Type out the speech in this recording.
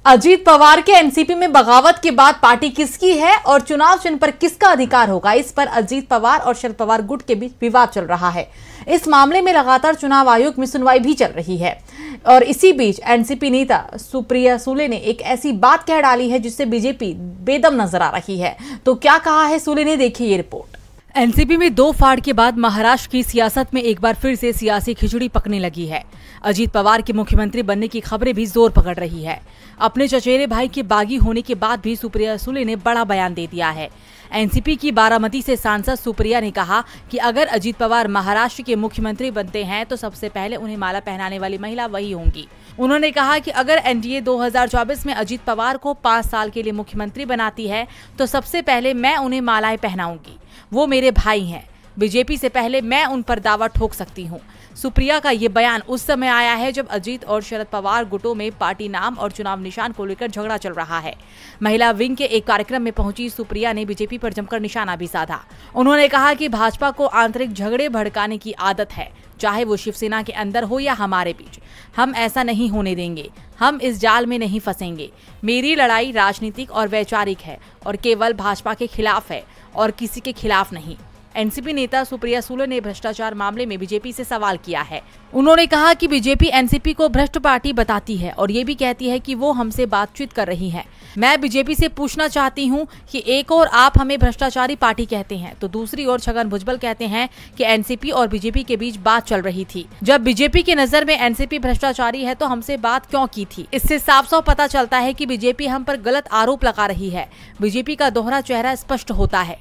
अजीत पवार के एनसीपी में बगावत के बाद पार्टी किसकी है और चुनाव चिन्ह पर किसका अधिकार होगा, इस पर अजीत पवार और शरद पवार गुट के बीच विवाद चल रहा है। इस मामले में लगातार चुनाव आयोग में सुनवाई भी चल रही है और इसी बीच एनसीपी नेता सुप्रिया सुले ने एक ऐसी बात कह डाली है जिससे बीजेपी बेदम नजर आ रही है। तो क्या कहा है सुले ने, देखिए ये रिपोर्ट। एनसीपी में दो फाड़ के बाद महाराष्ट्र की सियासत में एक बार फिर से सियासी खिचड़ी पकने लगी है। अजीत पवार के मुख्यमंत्री बनने की खबरें भी जोर पकड़ रही है। अपने चचेरे भाई के बागी होने के बाद भी सुप्रिया सुले ने बड़ा बयान दे दिया है। एनसीपी की बारामती से सांसद सुप्रिया ने कहा कि अगर अजीत पवार महाराष्ट्र के मुख्यमंत्री बनते हैं तो सबसे पहले उन्हें माला पहनाने वाली महिला वही होंगी। उन्होंने कहा कि अगर एनडीए 2024 में अजीत पवार को 5 साल के लिए मुख्यमंत्री बनाती है तो सबसे पहले मैं उन्हें मालाएं पहनाऊंगी। वो मेरे भाई हैं। बीजेपी से पहले मैं उन पर दावा ठोक सकती हूँ। सुप्रिया का ये बयान उस समय आया है जब अजीत और शरद पवार गुटों में पार्टी नाम और चुनाव निशान को लेकर झगड़ा चल रहा है। महिला विंग के एक कार्यक्रम में पहुंची सुप्रिया ने बीजेपी पर जमकर निशाना भी साधा। उन्होंने कहा कि भाजपा को आंतरिक झगड़े भड़काने की आदत है, चाहे वो शिवसेना के अंदर हो या हमारे बीच। हम ऐसा नहीं होने देंगे, हम इस जाल में नहीं फंसेंगे। मेरी लड़ाई राजनीतिक और वैचारिक है और केवल भाजपा के खिलाफ है और किसी के खिलाफ नहीं। एनसीपी नेता सुप्रिया सुले ने भ्रष्टाचार मामले में बीजेपी से सवाल किया है। उन्होंने कहा कि बीजेपी एनसीपी को भ्रष्ट पार्टी बताती है और ये भी कहती है कि वो हमसे बातचीत कर रही है। मैं बीजेपी से पूछना चाहती हूं कि एक और आप हमें भ्रष्टाचारी पार्टी कहते हैं तो दूसरी ओर छगन भुजबल कहते हैं कि एनसीपी और बीजेपी के बीच बात चल रही थी। जब बीजेपी की नजर में एनसीपी भ्रष्टाचारी है तो हमसे बात क्यों की थी? इससे साफ साफ पता चलता है कि बीजेपी हम पर गलत आरोप लगा रही है। बीजेपी का दोहरा चेहरा स्पष्ट होता है।